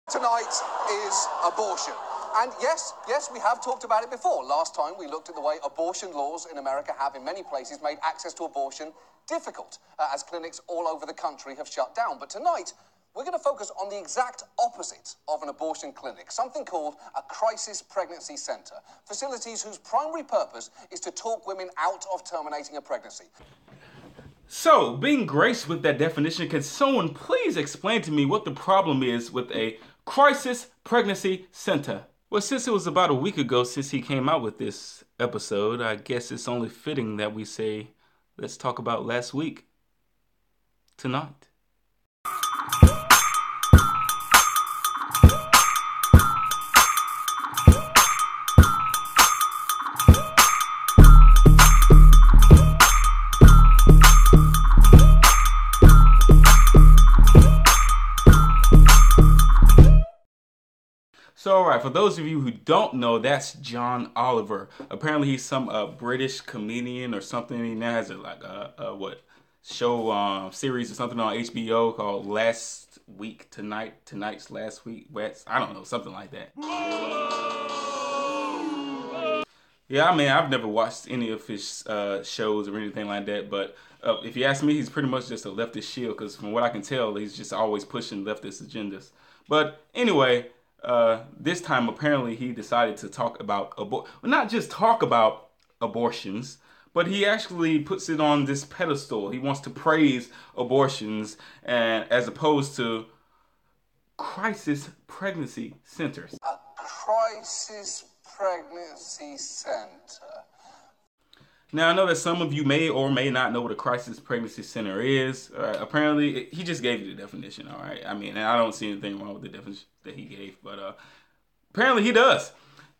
Tonight is abortion. And yes, we have talked about it before. Last time we looked at the way abortion laws in America have in many places made access to abortion difficult, as clinics all over the country have shut down. But tonight, we're going to focus on the exact opposite of an abortion clinic, something called a crisis pregnancy center. Facilities whose primary purpose is to talk women out of terminating a pregnancy. So, being graced with that definition, can someone please explain to me what the problem is with a crisis pregnancy center? Well, since it was about a week ago since he came out with this episode, I guess it's only fitting that we say, let's talk about last week tonight. So, alright, for those of you who don't know, that's John Oliver. Apparently he's some British comedian or something. He now has show series or something on HBO called Last Week Tonight, Tonight's Last Week West. I don't know, something like that. Yeah, I mean, I've never watched any of his shows or anything like that, but if you ask me, he's pretty much just a leftist shield, because from what I can tell, he's just always pushing leftist agendas. But anyway, this time apparently he decided to talk about not just talk about abortions, but he actually puts it on this pedestal. He wants to praise abortions, and as opposed to crisis pregnancy centers. A crisis pregnancy center. Now, I know that some of you may or may not know what a crisis pregnancy center is. Apparently, he just gave you the definition, all right? I mean, and I don't see anything wrong with the definition that he gave, but apparently he does.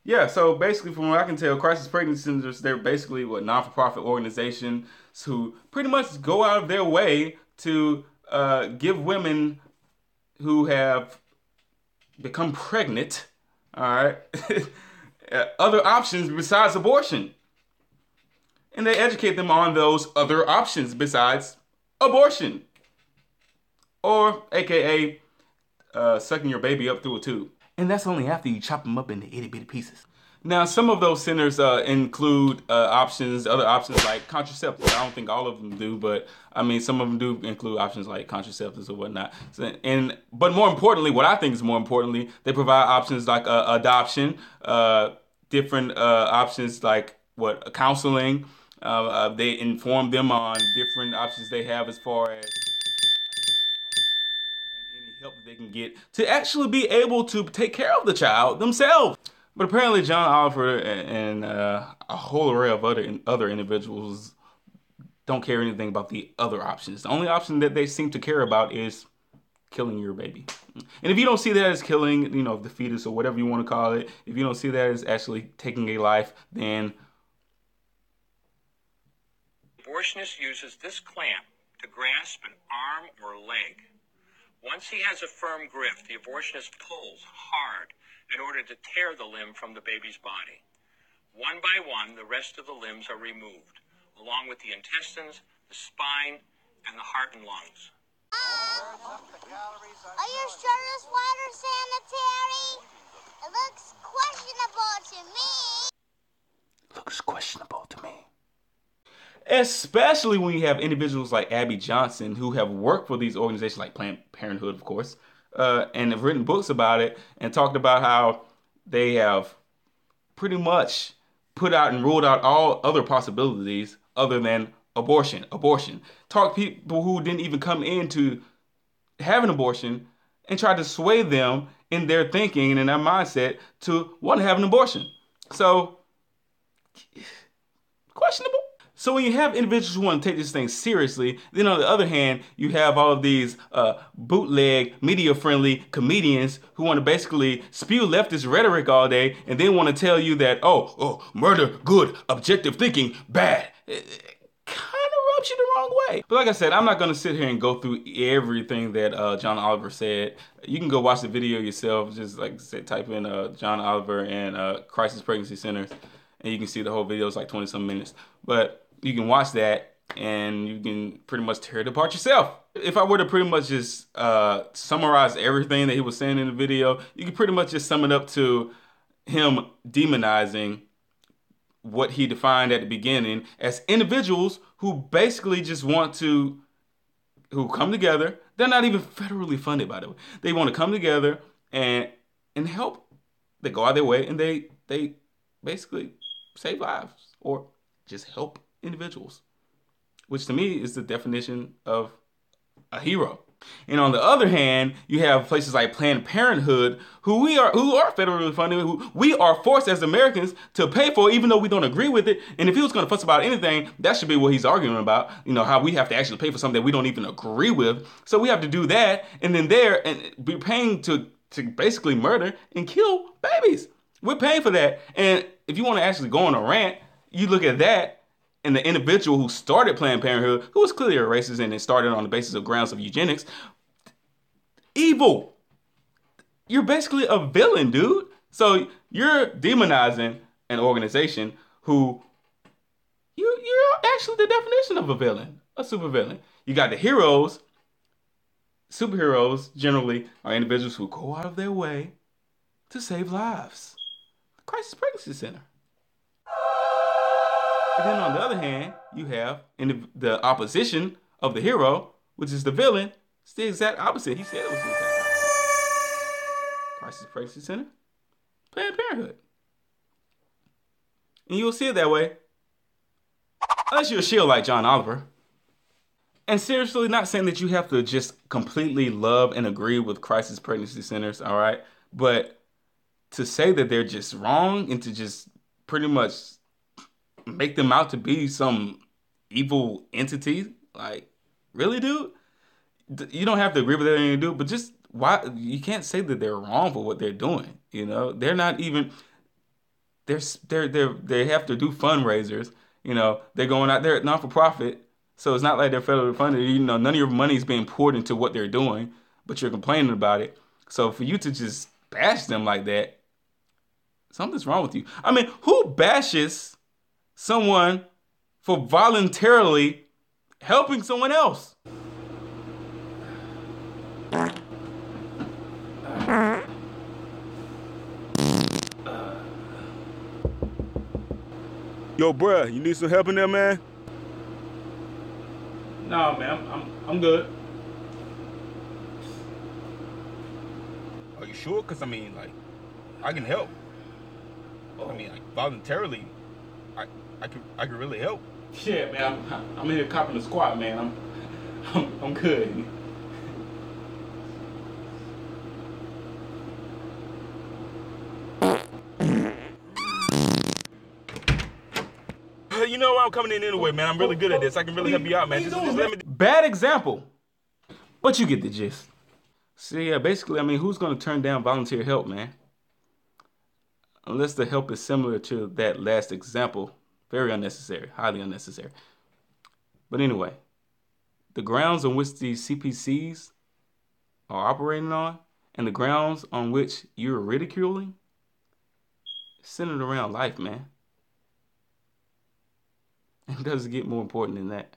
Yeah, so basically, from what I can tell, crisis pregnancy centers, they're basically non-for-profit organizations who pretty much go out of their way to give women who have become pregnant, all right, other options besides abortion. And they educate them on those other options besides abortion. Or, aka, sucking your baby up through a tube. And that's only after you chop them up into itty bitty pieces. Now, some of those centers include other options like contraceptives. I don't think all of them do, but I mean, some of them do include options like contraceptives or whatnot. But more importantly, what I think is more importantly, they provide options like adoption, different options like counseling. They inform them on different options they have as far as any help that they can get to actually be able to take care of the child themselves. But apparently John Oliver and a whole array of other individuals don't care anything about the other options. The only option that they seem to care about is killing your baby. And if you don't see that as killing, the fetus or whatever you want to call it, if you don't see that as actually taking a life, then abortionist uses this clamp to grasp an arm or leg. Once he has a firm grip, the abortionist pulls hard in order to tear the limb from the baby's body. One by one, the rest of the limbs are removed, along with the intestines, the spine, and the heart and lungs. Are you sure this water's sanitary? It looks questionable to me. Looks questionable to me. Especially when you have individuals like Abby Johnson who have worked for these organizations like Planned Parenthood, of course, and have written books about it and talked about how they have pretty much put out and ruled out all other possibilities other than abortion. Talk to people who didn't even come in to have an abortion and try to sway them in their thinking and in their mindset to want to have an abortion. So, questionable. So when you have individuals who want to take this thing seriously, then on the other hand, you have all of these bootleg, media-friendly comedians who want to basically spew leftist rhetoric all day and then want to tell you that, murder, good, objective thinking, bad. It kind of rubs you the wrong way. But like I said, I'm not going to sit here and go through everything that John Oliver said. You can go watch the video yourself. Just like I said, type in John Oliver and Crisis Pregnancy Centers, and you can see the whole video. It's like 20-some minutes. But you can watch that and you can pretty much tear it apart yourself. If I were to pretty much just summarize everything that he was saying in the video, you can pretty much just sum it up to him demonizing what he defined at the beginning as individuals who basically just want to, who come together. They're not even federally funded, by the way. They want to come together and help. They go out their way and they basically save lives or just help individuals, which to me is the definition of a hero. And on the other hand, you have places like Planned Parenthood, who are federally funded, who we are forced as Americans to pay for, even though we don't agree with it. And if he was going to fuss about anything, that should be what he's arguing about. You know, how we have to actually pay for something that we don't even agree with. So we have to do that, and then be paying to basically murder and kill babies. We're paying for that. And if you want to actually go on a rant, you look at that. And the individual who started Planned Parenthood, who was clearly a racist and it started on the basis of grounds of eugenics, evil. You're basically a villain, dude. So you're demonizing an organization who you're actually the definition of a villain, a supervillain. You got the heroes. Superheroes generally are individuals who go out of their way to save lives. The Crisis Pregnancy Center. And then on the other hand, you have in the opposition of the hero, which is the villain. It's the exact opposite. He said it was the exact opposite. Crisis Pregnancy Center, Planned Parenthood. And you'll see it that way, unless you're a shield like John Oliver. And seriously, not saying that you have to just completely love and agree with crisis pregnancy centers, all right? But to say that they're just wrong and to just pretty much make them out to be some evil entity, like, really, dude? You don't have to agree with everything they do, but just why you can't say that they're wrong for what they're doing. You know, they're not even. They have to do fundraisers. You know, they're going out there not for profit, so it's not like they're federally funded. You know, none of your money is being poured into what they're doing, but you're complaining about it. So for you to just bash them like that, something's wrong with you. I mean, who bashes someone for voluntarily helping someone else? Yo, bruh, you need some help in there, man? No, man, I'm good. Are you sure? Cause I mean, like, I can help. I mean, like, voluntarily, I can really help. Yeah, man, I'm in here copping the squat, man. I'm good. You know I'm coming in anyway, man. I'm really good at this. I can really help you out, man. Just let me. Bad example, but you get the gist. So yeah, basically, I mean, who's gonna turn down volunteer help, man? Unless the help is similar to that last example. Very unnecessary, highly unnecessary. But anyway, the grounds on which these CPCs are operating on and the grounds on which you're ridiculing centered around life, man. It doesn't get more important than that.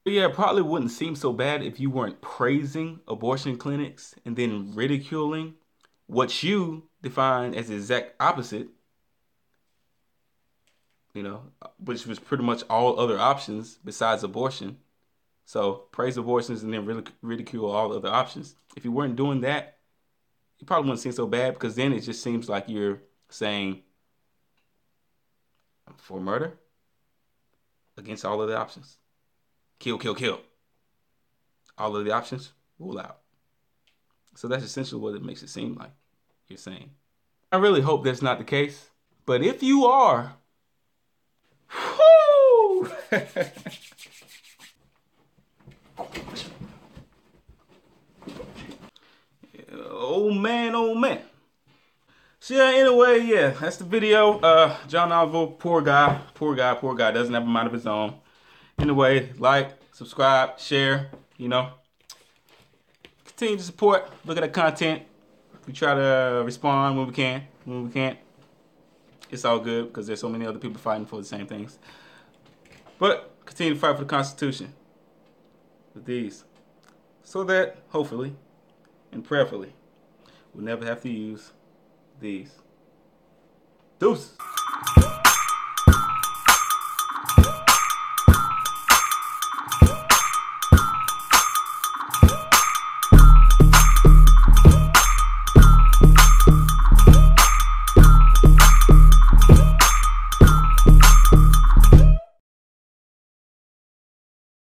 But yeah, it probably wouldn't seem so bad if you weren't praising abortion clinics and then ridiculing what you define as the exact opposite, you know, which was pretty much all other options besides abortion. So praise abortions and then ridicule all other options. If you weren't doing that, it probably wouldn't seem so bad, because then it just seems like you're saying for murder against all of the options. Kill, kill, kill. All of the options, rule out. So that's essentially what it makes it seem like you're saying. I really hope that's not the case. But if you are, whoo! Oh man, oh man. So yeah, anyway, yeah, that's the video. John Oliver, poor guy, doesn't have a mind of his own. Anyway, like, subscribe, share, you know. Continue to support, look at the content. We try to respond when we can. When we can't, it's all good, because there's so many other people fighting for the same things. But continue to fight for the Constitution with these, so that hopefully and prayerfully we'll never have to use these. Deuces.